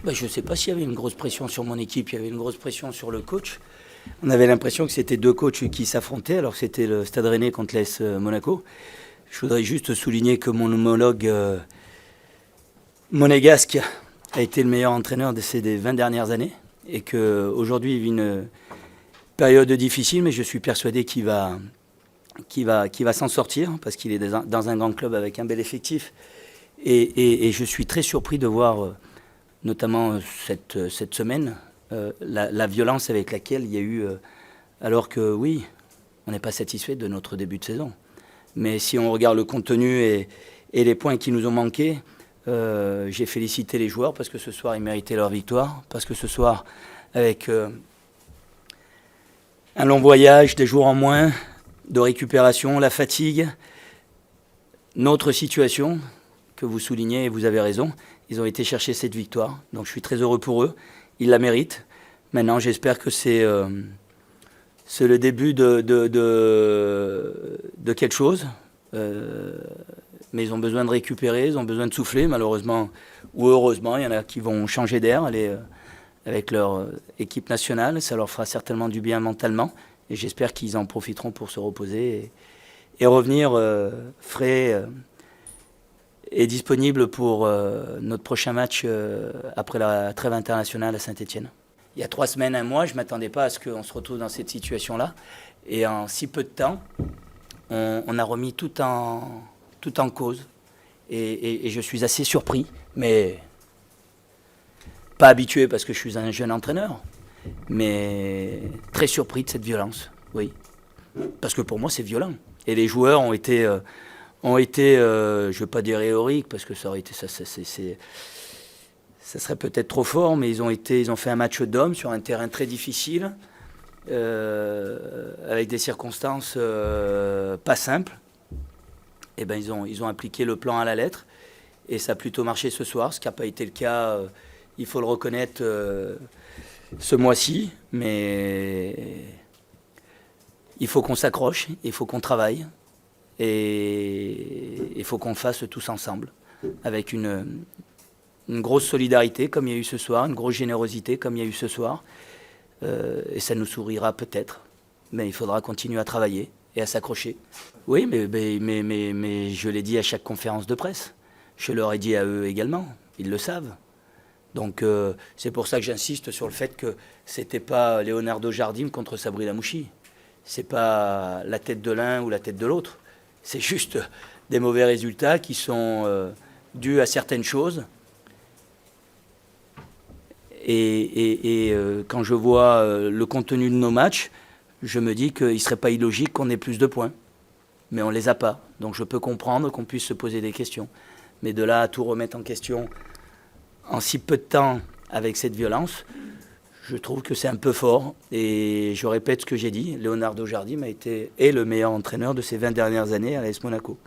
Je ne sais pas s'il y avait une grosse pression sur mon équipe, il y avait une grosse pression sur le coach. On avait l'impression que c'était deux coachs qui s'affrontaient, alors que c'était le Stade Rennais contre l'AS Monaco. Je voudrais juste souligner que mon homologue monégasque a été le meilleur entraîneur de ces 20 dernières années et qu'aujourd'hui il vit une période difficile, mais je suis persuadé qu'il va s'en sortir parce qu'il est dans un grand club avec un bel effectif. Et je suis très surpris de voir, notamment cette semaine, la violence avec laquelle il y a eu, alors que oui, on n'est pas satisfait de notre début de saison. Mais si on regarde le contenu et les points qui nous ont manqué, j'ai félicité les joueurs parce que ce soir, ils méritaient leur victoire. Parce que ce soir, avec un long voyage, des jours en moins, de récupération, la fatigue, notre situation, que vous soulignez et vous avez raison, ils ont été chercher cette victoire. Donc je suis très heureux pour eux. Ils la méritent. Maintenant, j'espère que c'est le début de quelque chose. Mais ils ont besoin de récupérer, ils ont besoin de souffler, malheureusement ou heureusement. Il y en a qui vont changer d'air, aller avec leur équipe nationale. Ça leur fera certainement du bien mentalement. Et j'espère qu'ils en profiteront pour se reposer et revenir frais et disponibles pour notre prochain match après la trêve internationale à Saint-Étienne. Il y a 3 semaines, un mois, je ne m'attendais pas à ce qu'on se retrouve dans cette situation-là. Et en si peu de temps, on a remis tout en cause. Et je suis assez surpris, mais pas habitué parce que je suis un jeune entraîneur, mais très surpris de cette violence, oui. Parce que pour moi, c'est violent. Et les joueurs ont été je ne veux pas dire héroïques, parce que ça aurait été, ça serait peut-être trop fort, mais ils ont fait un match d'hommes sur un terrain très difficile, avec des circonstances pas simples. Et ben ils ont appliqué le plan à la lettre, et ça a plutôt marché ce soir, ce qui n'a pas été le cas, il faut le reconnaître, ce mois-ci, mais il faut qu'on s'accroche, il faut qu'on travaille, et il faut qu'on le fasse tous ensemble, avec une grosse solidarité comme il y a eu ce soir, une grosse générosité comme il y a eu ce soir, et ça nous sourira peut-être, mais il faudra continuer à travailler et à s'accrocher. Oui, mais je l'ai dit à chaque conférence de presse, je leur ai dit à eux également, ils le savent. Donc c'est pour ça que j'insiste sur le fait que c'était pas Leonardo Jardim contre Sabri Lamouchi. C'est pas la tête de l'un ou la tête de l'autre. C'est juste des mauvais résultats qui sont dus à certaines choses. Et quand je vois le contenu de nos matchs, je me dis qu'il ne serait pas illogique qu'on ait plus de points. Mais on ne les a pas. Donc je peux comprendre qu'on puisse se poser des questions. Mais de là à tout remettre en question en si peu de temps avec cette violence, je trouve que c'est un peu fort. Et je répète ce que j'ai dit, Leonardo Jardim est le meilleur entraîneur de ces 20 dernières années à l'AS Monaco.